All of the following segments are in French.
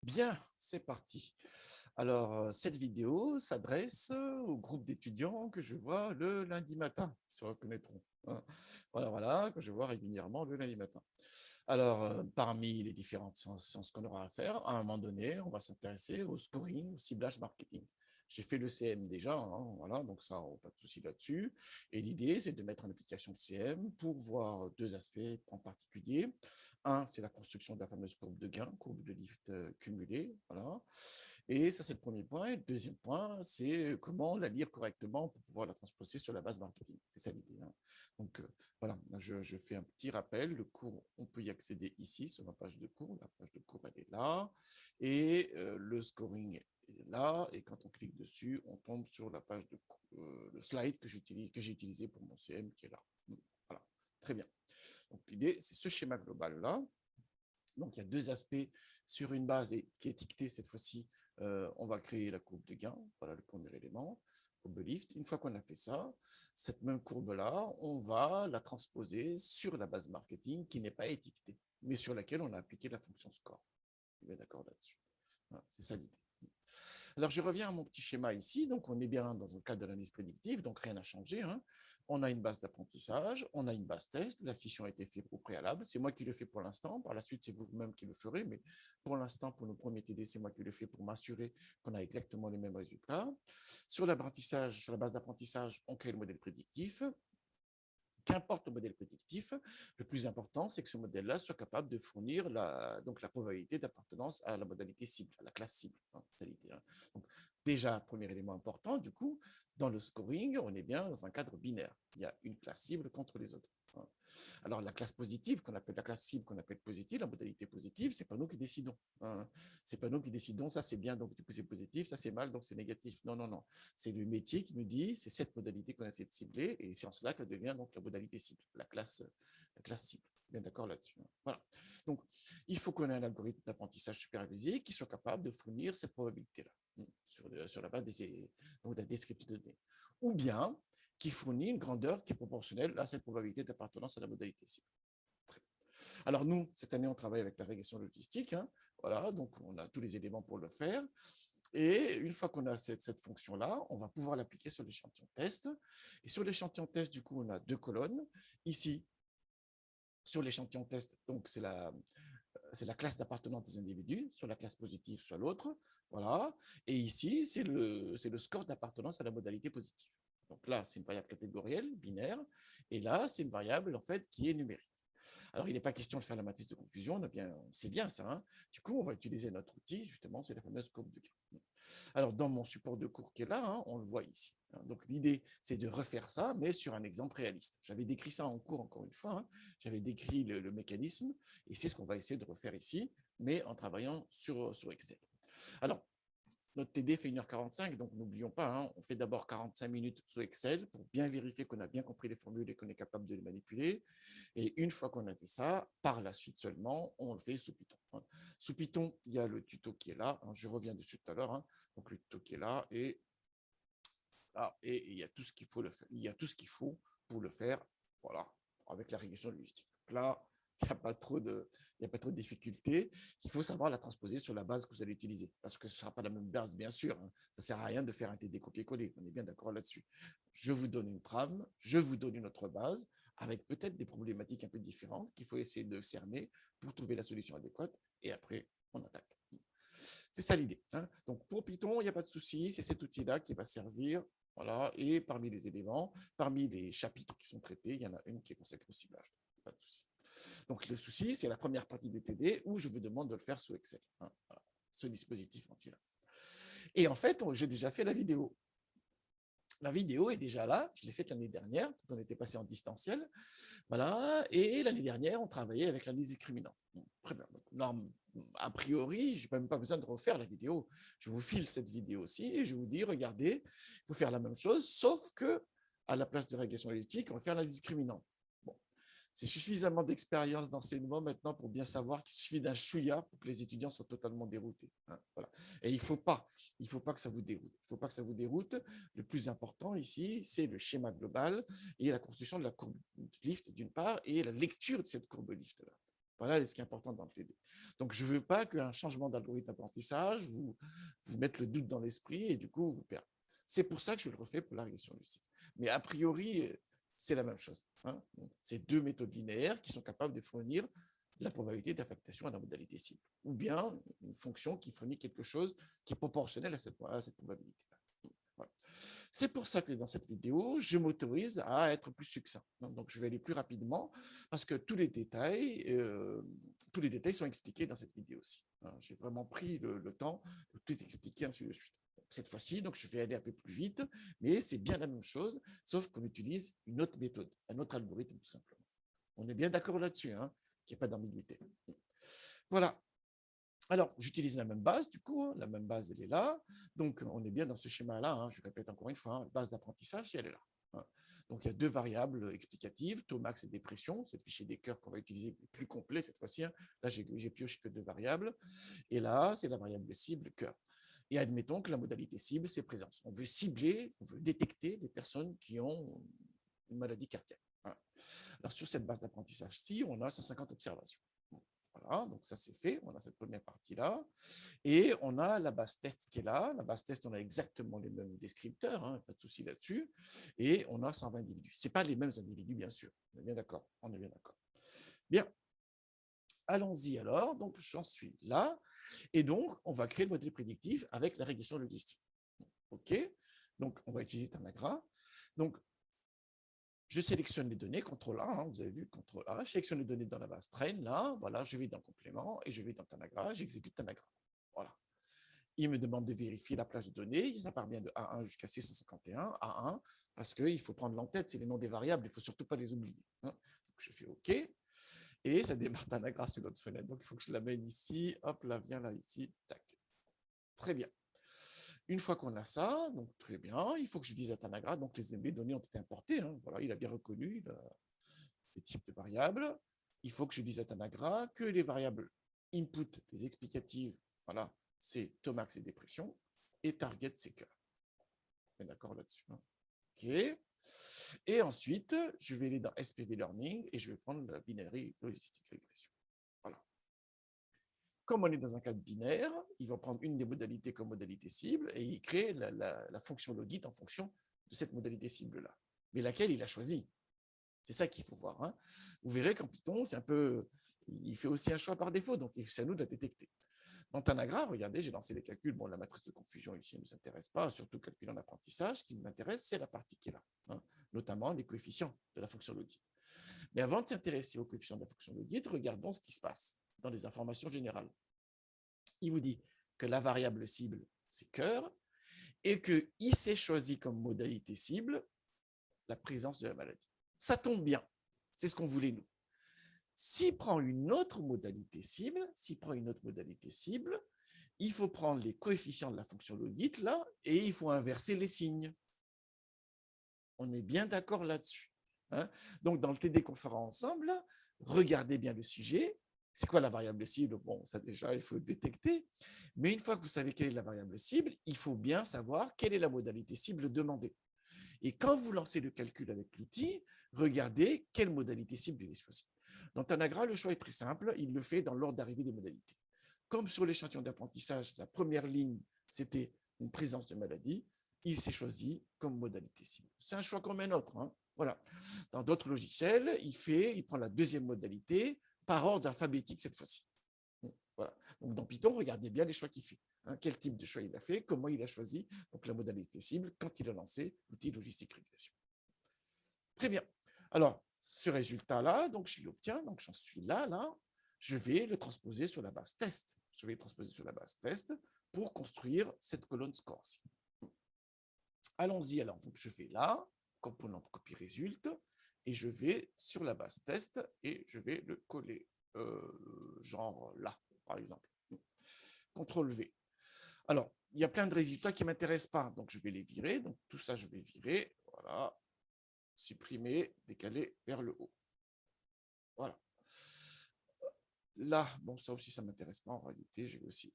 Bien, c'est parti. Alors, cette vidéo s'adresse au groupe d'étudiants que je vois le lundi matin, ils se reconnaîtront, hein. Voilà, voilà, que je vois régulièrement le lundi matin. Alors, parmi les différentes sciences qu'on aura à faire, à un moment donné, on va s'intéresser au scoring, au ciblage marketing. J'ai fait le CM déjà, hein, voilà, donc ça, pas de souci là-dessus. Et l'idée, c'est de mettre en application le CM pour voir deux aspects en particulier. Un, c'est la construction de la fameuse courbe de gain, courbe de lift cumulée, voilà. Et ça, c'est le premier point. Et le deuxième point, c'est comment la lire correctement pour pouvoir la transposer sur la base marketing. C'est ça l'idée, hein. Donc, voilà, je fais un petit rappel. Le cours, on peut y accéder ici, sur ma page de cours. La page de cours, elle est là. Et le scoring est là. Et quand on clique dessus, on tombe sur la page de cours, le slide que j'ai utilisé pour mon CM qui est là. Voilà, très bien. Donc, l'idée, c'est ce schéma global-là. Donc, il y a deux aspects sur une base qui est étiquetée cette fois-ci. On va créer la courbe de gain. Voilà le premier élément, courbe lift. Une fois qu'on a fait ça, cette même courbe-là, on va la transposer sur la base marketing qui n'est pas étiquetée, mais sur laquelle on a appliqué la fonction score. On est d'accord là-dessus. Voilà, c'est ça l'idée. Alors, je reviens à mon petit schéma ici. Donc, on est bien dans le cadre de l'indice prédictif, donc rien n'a changé, hein. On a une base d'apprentissage, on a une base test. La scission a été faite au préalable. C'est moi qui le fais pour l'instant. Par la suite, c'est vous-même qui le ferez. Mais pour l'instant, pour nos premiers TD, c'est moi qui le fais pour m'assurer qu'on a exactement les mêmes résultats. Sur l'apprentissage, sur la base d'apprentissage, on crée le modèle prédictif. Qu'importe le modèle prédictif, le plus important, c'est que ce modèle-là soit capable de fournir donc la probabilité d'appartenance à la modalité cible, à la classe cible, hein, hein. Donc, déjà, premier élément important, du coup, dans le scoring, on est bien dans un cadre binaire. Il y a une classe cible contre les autres, hein. Alors, la classe positive, qu'on appelle la classe cible, qu'on appelle positive, la modalité positive, c'est pas nous qui décidons, hein. C'est pas nous qui décidons, ça c'est bien, donc du coup c'est positif, ça c'est mal, donc c'est négatif. Non, non, non. C'est le métier qui nous dit, c'est cette modalité qu'on essaie de cibler, et c'est en cela qu'elle devient donc la modalité cible, la classe cible. Bien d'accord là-dessus, hein. Voilà. Donc, il faut qu'on ait un algorithme d'apprentissage supervisé qui soit capable de fournir cette probabilité-là, sur la base donc, d'un descriptif de données. Ou bien, qui fournit une grandeur qui est proportionnelle à cette probabilité d'appartenance à la modalité cible. Alors nous, cette année, on travaille avec la régression logistique, hein. Voilà, donc on a tous les éléments pour le faire. Et une fois qu'on a cette fonction-là, on va pouvoir l'appliquer sur l'échantillon test. Et sur l'échantillon test, du coup, on a deux colonnes. Ici, sur l'échantillon test, donc c'est la classe d'appartenance des individus, soit la classe positive, soit l'autre. Voilà. Et ici, c'est le score d'appartenance à la modalité positive. Donc là, c'est une variable catégorielle, binaire. Et là, c'est une variable, en fait, qui est numérique. Alors, il n'est pas question de faire la matrice de confusion, on sait bien ça, hein. Du coup, on va utiliser notre outil, justement, c'est la fameuse courbe de gain. Alors, dans mon support de cours qui est là, hein, on le voit ici, hein. Donc, l'idée, c'est de refaire ça, mais sur un exemple réaliste. J'avais décrit ça en cours, encore une fois, hein. J'avais décrit le mécanisme, et c'est ce qu'on va essayer de refaire ici, mais en travaillant sur Excel. Alors, notre TD fait 1h45, donc n'oublions pas, hein, on fait d'abord 45 minutes sous Excel pour bien vérifier qu'on a bien compris les formules et qu'on est capable de les manipuler. Et une fois qu'on a fait ça, par la suite seulement, on le fait sous Python, hein. Sous Python, il y a le tuto qui est là, hein, je reviens dessus tout à l'heure, hein. Donc le tuto qui est là, et il y a tout ce qu'il faut il y a tout ce qu'il faut pour le faire, voilà, avec la régression logistique. Donc là, il n'y a pas trop de difficultés. Il faut savoir la transposer sur la base que vous allez utiliser, parce que ce ne sera pas la même base, bien sûr, hein. Ça ne sert à rien de faire un TD copier-coller. On est bien d'accord là-dessus. Je vous donne une trame, je vous donne une autre base, avec peut-être des problématiques un peu différentes qu'il faut essayer de cerner pour trouver la solution adéquate, et après, on attaque. C'est ça l'idée, hein. Donc, pour Python, il n'y a pas de souci, c'est cet outil-là qui va servir. Voilà, et parmi les éléments, parmi les chapitres qui sont traités, il y en a une qui est consacrée au ciblage. Pas de souci. Donc, le souci, c'est la première partie du TD où je vous demande de le faire sous Excel, hein, voilà, ce dispositif entier-là. Et en fait, j'ai déjà fait la vidéo. La vidéo est déjà là, je l'ai faite l'année dernière, quand on était passé en distanciel. Voilà, et l'année dernière, on travaillait avec l'analyse discriminante. Bon, très bien. Donc, a priori, je n'ai même pas besoin de refaire la vidéo. Je vous file cette vidéo aussi et je vous dis, regardez, il faut faire la même chose, sauf que à la place de régression logistique, on va faire la discriminante. Bon, c'est suffisamment d'expérience d'enseignement maintenant pour bien savoir qu'il suffit d'un chouïa pour que les étudiants soient totalement déroutés, hein, voilà. Et il faut pas que ça vous déroute. Il faut pas que ça vous déroute. Le plus important ici, c'est le schéma global et la construction de la courbe lift d'une part et la lecture de cette courbe lift là. Voilà ce qui est important dans le TD. Donc, je ne veux pas qu'un changement d'algorithme d'apprentissage vous mette le doute dans l'esprit et du coup, vous perdez. C'est pour ça que je le refais pour la régression logistique. Mais a priori, c'est la même chose. Hein. C'est deux méthodes linéaires qui sont capables de fournir la probabilité d'affectation à la modalité cible, ou bien une fonction qui fournit quelque chose qui est proportionnel à cette probabilité-là. Voilà. C'est pour ça que dans cette vidéo, je m'autorise à être plus succinct. Donc, je vais aller plus rapidement parce que tous les détails sont expliqués dans cette vidéo aussi. J'ai vraiment pris le temps de tout expliquer ainsi de suite. Cette fois-ci, donc je vais aller un peu plus vite, mais c'est bien la même chose, sauf qu'on utilise une autre méthode, un autre algorithme tout simplement. On est bien d'accord là-dessus, hein, qu'il n'y a pas d'ambiguïté. Voilà. Alors, j'utilise la même base, du coup, hein, la même base, elle est là. Donc, on est bien dans ce schéma-là, hein, je répète encore une fois, hein, base d'apprentissage, elle est là. Hein. Donc, il y a deux variables explicatives, taux max et dépression, c'est le fichier des cœurs qu'on va utiliser plus complet cette fois-ci. Hein. Là, j'ai pioché que deux variables. Et là, c'est la variable cible cœur. Et admettons que la modalité cible, c'est présence. On veut cibler, on veut détecter des personnes qui ont une maladie cardiaque. Voilà. Alors, sur cette base d'apprentissage-ci, on a 150 observations. Voilà, donc ça c'est fait, on a cette première partie-là. Et on a la base test qui est là. La base test, on a exactement les mêmes descripteurs, hein, pas de souci là-dessus. Et on a 120 individus. Ce n'est pas les mêmes individus, bien sûr. On est bien d'accord. On est bien d'accord. Bien. Allons-y alors. Donc, j'en suis là. Et donc, on va créer le modèle prédictif avec la régression logistique. OK. Donc, on va utiliser Tanagra. Donc, je sélectionne les données, CTRL A, hein, vous avez vu, CTRL A, je sélectionne les données dans la base train, là, voilà, je vais dans complément et je vais dans Tanagra, j'exécute Tanagra. Voilà. Il me demande de vérifier la plage de données, ça part bien de A1 jusqu'à 651, A1, parce qu'il faut prendre l'en-tête, c'est les noms des variables, il ne faut surtout pas les oublier. Hein. Donc je fais OK, et ça démarre Tanagra sur l'autre fenêtre, donc il faut que je l'amène ici, hop là, viens là, ici, tac. Très bien. Une fois qu'on a ça, donc très bien, il faut que je dise à Tanagra, donc les données ont été importées, hein, voilà, il a bien reconnu les types de variables. Il faut que je dise à Tanagra que les variables input, les explicatives, voilà, c'est taux max et dépression, et target, c'est cœur. On est d'accord là-dessus. Hein. OK. Et ensuite, je vais aller dans SPV Learning et je vais prendre la binary logistique régression. Voilà. Comme on est dans un cadre binaire, il va prendre une des modalités comme modalité cible et il crée la fonction logit en fonction de cette modalité cible-là. Mais laquelle il a choisi. C'est ça qu'il faut voir. Hein. Vous verrez qu'en Python, c'est un peu, il fait aussi un choix par défaut, donc c'est à nous de la détecter. Dans Tanagra, regardez, j'ai lancé les calculs. Bon, la matrice de confusion ici ne nous intéresse pas, surtout calcul en apprentissage. Ce qui m'intéresse, c'est la partie qui est là, hein, notamment les coefficients de la fonction logit. Mais avant de s'intéresser aux coefficients de la fonction logit, regardons ce qui se passe dans les informations générales. Il vous dit que la variable cible, c'est cœur, et qu'il s'est choisi comme modalité cible la présence de la maladie. Ça tombe bien, c'est ce qu'on voulait nous. S'il prend une autre modalité cible, il faut prendre les coefficients de la fonction logit là et il faut inverser les signes. On est bien d'accord là-dessus. Hein. Donc, dans le TD qu'on fera ensemble, là, regardez bien le sujet. C'est quoi la variable cible? Bon, ça déjà, il faut détecter. Mais une fois que vous savez quelle est la variable cible, il faut bien savoir quelle est la modalité cible demandée. Et quand vous lancez le calcul avec l'outil, regardez quelle modalité cible il est choisi. Dans Tanagra, le choix est très simple, il le fait dans l'ordre d'arrivée des modalités. Comme sur l'échantillon d'apprentissage, la première ligne, c'était une présence de maladie, il s'est choisi comme modalité cible. C'est un choix comme un autre. Hein. Voilà. Dans d'autres logiciels, il prend la deuxième modalité par ordre alphabétique cette fois-ci. Voilà. Donc dans Python, regardez bien les choix qu'il fait. Hein, quel type de choix il a fait, comment il a choisi donc la modalité cible quand il a lancé l'outil logistique régression. Très bien. Alors, ce résultat-là, donc je l'obtiens, donc j'en suis là, je vais le transposer sur la base test. Je vais le transposer sur la base test pour construire cette colonne score. Allons-y alors. Donc je vais là, composante copie résulte, et je vais sur la base test et je vais le coller genre là, par exemple. CTRL V. Alors, il y a plein de résultats qui ne m'intéressent pas, donc je vais les virer. Donc tout ça, je vais virer. Voilà. Supprimer, décaler vers le haut. Voilà. Là, bon, ça aussi, ça ne m'intéresse pas en réalité. Je vais aussi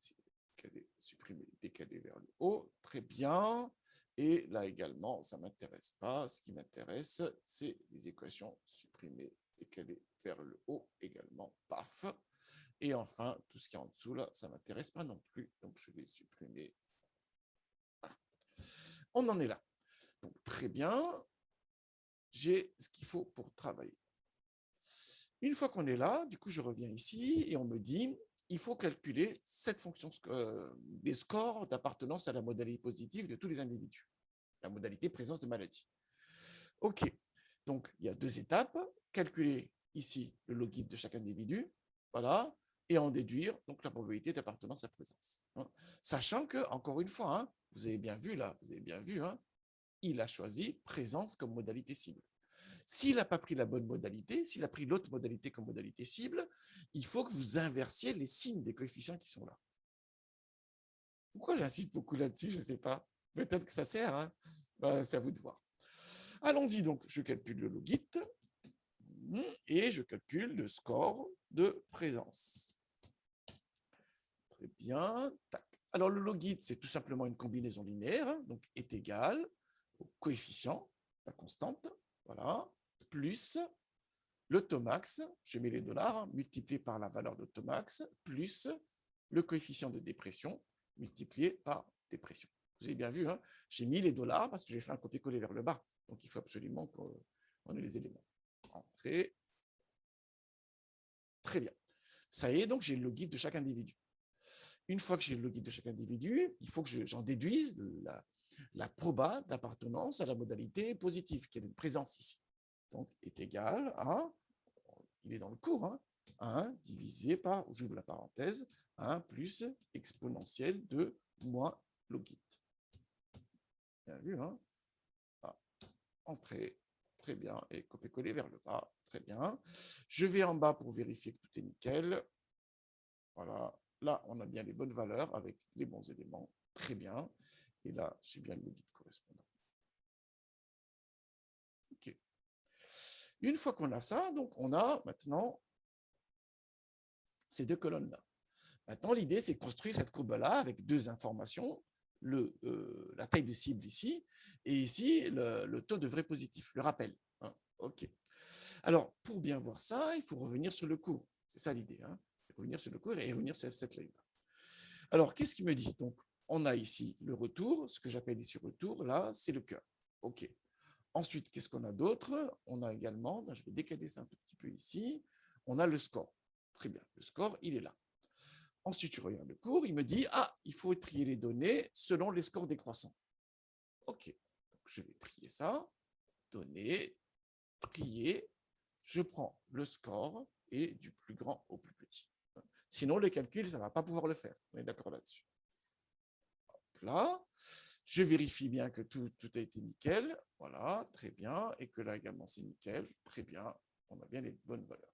décaler, supprimer, décaler vers le haut. Très bien. Et là également, ça ne m'intéresse pas. Ce qui m'intéresse, c'est les équations supprimées décaler vers le haut également, paf. Et enfin, tout ce qui est en dessous, là, ça ne m'intéresse pas non plus, donc je vais supprimer. Voilà. On en est là. Donc, très bien, j'ai ce qu'il faut pour travailler. Une fois qu'on est là, du coup, je reviens ici et on me dit, il faut calculer cette fonction des scores d'appartenance à la modalité positive de tous les individus, la modalité présence de maladie. OK, donc il y a 2 étapes, calculer ici le logit de chaque individu, voilà, et en déduire donc la probabilité d'appartenance à présence. Hein. Sachant que, encore une fois, hein, vous avez bien vu là, vous avez bien vu, hein, il a choisi présence comme modalité cible. S'il n'a pas pris la bonne modalité, s'il a pris l'autre modalité comme modalité cible, il faut que vous inversiez les signes des coefficients qui sont là. Pourquoi j'insiste beaucoup là-dessus, je ne sais pas. Peut-être que ça sert, hein. C'est à vous de voir. Allons-y donc, je calcule le logit et je calcule le score de présence. Très bien. Tac. Alors le logit, c'est tout simplement une combinaison linéaire, hein, donc est égal au coefficient, la constante, voilà, plus le taux max, je mets les dollars, multiplié par la valeur de taux max, plus le coefficient de dépression, multiplié par dépression. Vous avez bien vu, hein, j'ai mis les dollars parce que j'ai fait un copier-coller vers le bas. Donc, il faut absolument qu'on ait les éléments. Entrée. Très bien. Ça y est, donc j'ai le logit de chaque individu. Une fois que j'ai le logit de chaque individu, il faut que j'en déduise la proba d'appartenance à la modalité positive, qui est une présence ici. Donc, est égal à, il est dans le cours, hein, 1 divisé par, j'ouvre la parenthèse, 1 plus exponentielle de moins logit. Bien vu, hein? Ah, entrée, très bien, et copier-coller vers le bas, très bien. Je vais en bas pour vérifier que tout est nickel. Voilà, là, on a bien les bonnes valeurs avec les bons éléments, très bien. Et là, j'ai bien le logit correspondant. OK. Une fois qu'on a ça, donc on a maintenant ces 2 colonnes-là. Maintenant, l'idée, c'est de construire cette courbe-là avec 2 informations, la taille de cible ici, et ici, le taux de vrai positif, le rappel. Hein. OK. Alors, pour bien voir ça, il faut revenir sur le cours. C'est ça l'idée. Hein. Revenir sur le cours et revenir sur cette ligne-là. Alors, qu'est-ce qu'il me dit? Donc, on a ici le retour, ce que j'appelle ici retour, là, c'est le cœur. OK. Ensuite, qu'est-ce qu'on a d'autre? On a également, je vais décaler ça un tout petit peu ici, on a le score. Très bien, le score, il est là. Ensuite, je regarde le cours, il me dit, ah, il faut trier les données selon les scores décroissants. OK, donc je vais trier ça, données, trier, je prends le score et du plus grand au plus petit. Sinon, le calcul, ça ne va pas pouvoir le faire. On est d'accord là-dessus. Là, je vérifie bien que tout a été nickel. Voilà, très bien. Et que là également, c'est nickel. Très bien. On a bien les bonnes valeurs.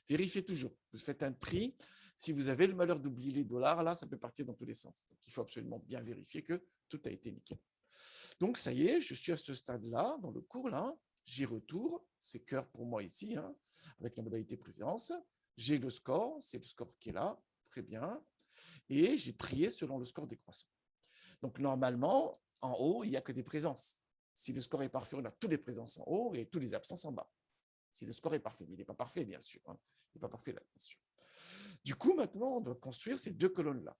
Vérifiez toujours. Vous faites un tri. Si vous avez le malheur d'oublier les dollars, là, ça peut partir dans tous les sens. Donc, il faut absolument bien vérifier que tout a été nickel. Donc, ça y est, je suis à ce stade-là, dans le cours, là. J'y retourne. C'est cœur pour moi ici, hein, avec la modalité présence. J'ai le score. C'est le score qui est là. Très bien. Et j'ai trié selon le score décroissant. Donc, normalement, en haut, il n'y a que des présences. Si le score est parfait, on a toutes les présences en haut et toutes les absences en bas. Si le score est parfait, il n'est pas parfait, bien sûr. Hein. Il n'est pas parfait là, bien sûr. Du coup, maintenant, on doit construire ces 2 colonnes-là.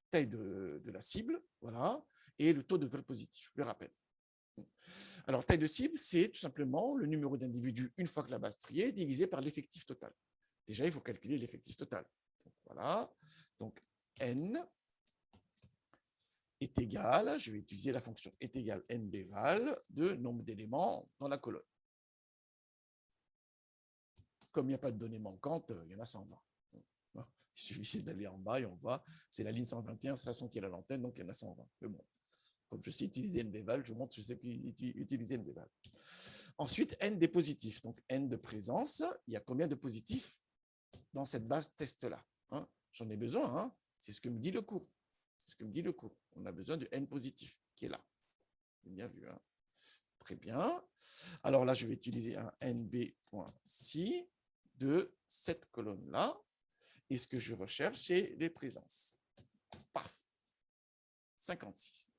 Taille de la cible, voilà, et le taux de vrai positif, le rappel. Alors, taille de cible, c'est tout simplement le numéro d'individus une fois que la base triée divisé par l'effectif total. Déjà, il faut calculer l'effectif total. Donc, voilà. Donc, n est égal, je vais utiliser la fonction est égal nbval de nombre d'éléments dans la colonne. Comme il n'y a pas de données manquantes, il y en a 120. Il suffisait d'aller en bas et on voit, c'est la ligne 121, c'est la façon qui est à l'antenne, donc il y en a 120. Mais bon, comme je sais utiliser nbval, je montre que je sais utiliser nbval. Ensuite, n des positifs, donc n de présence, il y a combien de positifs dans cette base test-là, hein? J'en ai besoin, hein? C'est ce que me dit le cours. C'est ce que me dit le cours. On a besoin de n positif qui est là. Bien vu, hein? Très bien. Alors là, je vais utiliser un nb.si de cette colonne-là. Et ce que je recherche, c'est les présences. Paf, 56.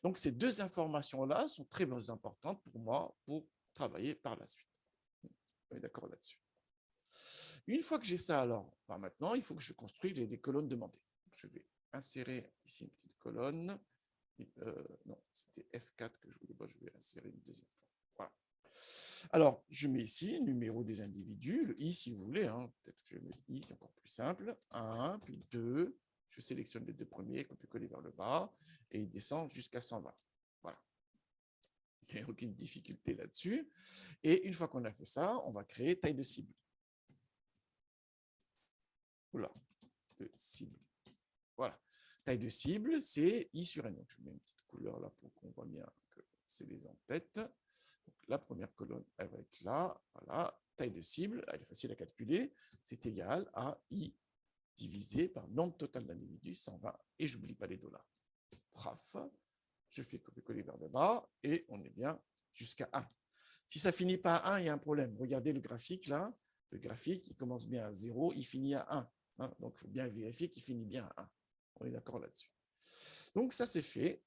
Donc, ces 2 informations-là sont très importantes pour moi pour travailler par la suite. On est d'accord là-dessus. Une fois que j'ai ça, alors, ben maintenant, il faut que je construise les colonnes demandées. Je vais insérer ici une petite colonne. Non, c'était F4 que je voulais pas, je vais insérer une deuxième fois. Voilà. Alors, je mets ici le numéro des individus, le I si vous voulez, hein. Peut-être que je mets I, c'est encore plus simple. 1, puis 2, je sélectionne les deux premiers, copier-coller vers le bas, et il descend jusqu'à 120. Voilà. Il n'y a aucune difficulté là-dessus. Et une fois qu'on a fait ça, on va créer taille de cible. Oula, de cible. Voilà. Taille de cible, c'est I sur N. Donc, je mets une petite couleur là pour qu'on voit bien que c'est des en-têtes. Donc, la première colonne, elle va être là. Voilà. Taille de cible, elle est facile à calculer. C'est égal à I divisé par nombre total d'individus, 120. Et je n'oublie pas les dollars. Praf. Je fais copier-coller vers le bas et on est bien jusqu'à 1. Si ça finit pas à 1, il y a un problème. Regardez le graphique là. Le graphique, il commence bien à 0, il finit à 1. Hein, donc, il faut bien vérifier qu'il finit bien à 1. On est d'accord là-dessus. Donc, ça, c'est fait.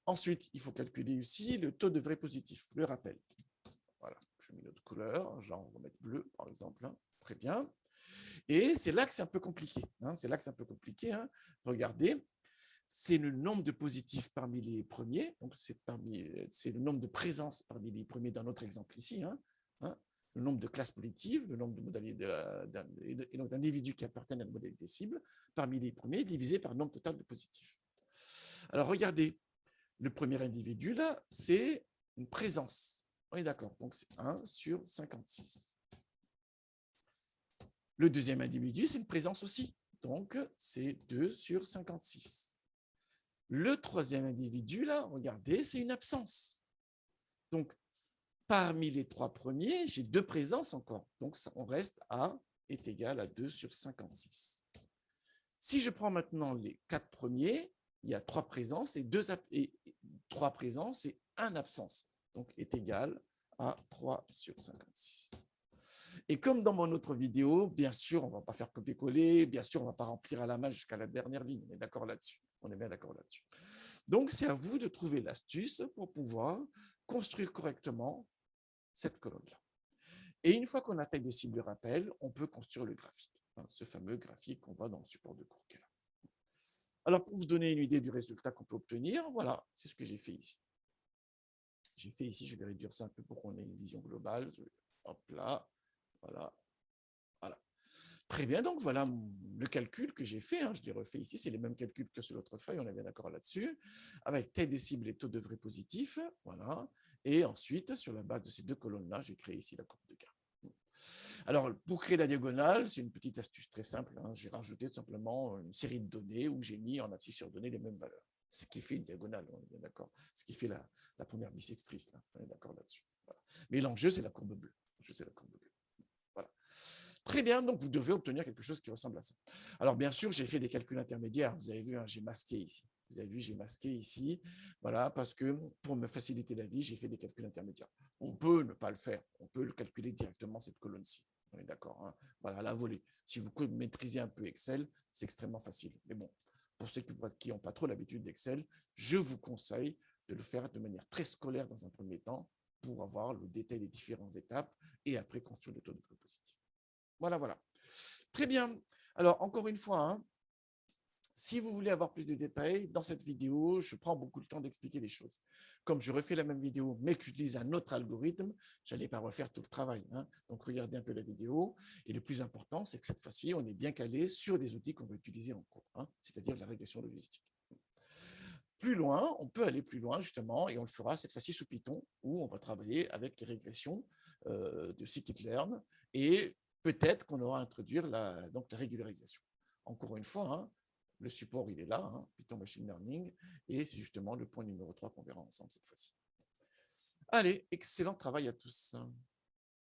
Ensuite, il faut calculer aussi le taux de vrai positif, le rappel. Voilà, je mets notre couleur, genre on va mettre bleu, par exemple. Hein. Très bien. Et c'est là que c'est un peu compliqué. Hein. C'est là que c'est un peu compliqué. Hein. Regardez, c'est le nombre de positifs parmi les premiers. Donc, c'est le nombre de présences parmi les premiers dans notre exemple ici. Hein. Hein. Le nombre de classes positives, le nombre de modalités et donc d'individus qui appartiennent à la modalité cible, parmi les premiers, divisé par le nombre total de positifs. Alors, regardez, le premier individu, là, c'est une présence. On est d'accord, donc c'est 1 sur 56. Le deuxième individu, c'est une présence aussi, donc c'est 2 sur 56. Le troisième individu, là, regardez, c'est une absence. Donc, parmi les trois premiers, j'ai deux présences encore. Donc, on reste à est égal à 2 sur 56. Si je prends maintenant les quatre premiers, il y a trois présences et trois présences et un absence. Donc, est égal à 3 sur 56. Et comme dans mon autre vidéo, bien sûr, on ne va pas faire copier-coller, bien sûr, on ne va pas remplir à la main jusqu'à la dernière ligne. On est d'accord là-dessus. On est bien d'accord là-dessus. Donc, c'est à vous de trouver l'astuce pour pouvoir construire correctement cette colonne-là. Et une fois qu'on a taille de cible rappel, on peut construire le graphique, hein, ce fameux graphique qu'on voit dans le support de cours qui est là. Alors, pour vous donner une idée du résultat qu'on peut obtenir, voilà, c'est ce que j'ai fait ici. J'ai fait ici, je vais réduire ça un peu pour qu'on ait une vision globale. Hop là, voilà. Voilà. Très bien, donc voilà le calcul que j'ai fait. Hein, je l'ai refait ici, c'est les mêmes calculs que sur l'autre feuille, on est bien d'accord là-dessus. Avec taille des cibles et taux de vrai positif. Voilà. Et ensuite, sur la base de ces deux colonnes-là, j'ai créé ici la courbe de gain. Alors, pour créer la diagonale, c'est une petite astuce très simple. Hein, j'ai rajouté tout simplement une série de données où j'ai mis en abscisse sur données les mêmes valeurs. Ce qui fait une diagonale, on est bien d'accord. Ce qui fait la première bissextrice, là. On est d'accord là-dessus. Voilà. Mais l'enjeu, c'est la courbe bleue. Voilà. Très bien, donc vous devez obtenir quelque chose qui ressemble à ça. Alors, bien sûr, j'ai fait des calculs intermédiaires. Vous avez vu, hein, j'ai masqué ici. Vous avez vu, j'ai masqué ici. Voilà, parce que pour me faciliter la vie, j'ai fait des calculs intermédiaires. On peut ne pas le faire. On peut le calculer directement, cette colonne-ci. On est d'accord. Hein. Voilà, à la volée. Si vous maîtrisez un peu Excel, c'est extrêmement facile. Mais bon, pour ceux qui n'ont pas trop l'habitude d'Excel, je vous conseille de le faire de manière très scolaire dans un premier temps pour avoir le détail des différentes étapes et après construire le taux de vrai positif. Voilà, voilà. Très bien. Alors, encore une fois, hein, si vous voulez avoir plus de détails, dans cette vidéo, je prends beaucoup de temps d'expliquer les choses. Comme je refais la même vidéo, mais que j'utilise un autre algorithme, je n'allais pas refaire tout le travail. Hein. Donc, regardez un peu la vidéo. Et le plus important, c'est que cette fois-ci, on est bien calé sur les outils qu'on va utiliser en cours, hein, c'est-à-dire la régression logistique. Plus loin, on peut aller plus loin, justement, et on le fera cette fois-ci sous Python, où on va travailler avec les régressions de scikit-learn, et peut-être qu'on aura à introduire donc la régularisation. Encore une fois, hein, le support, il est là, hein, Python Machine Learning, et c'est justement le point numéro 3 qu'on verra ensemble cette fois-ci. Allez, excellent travail à tous.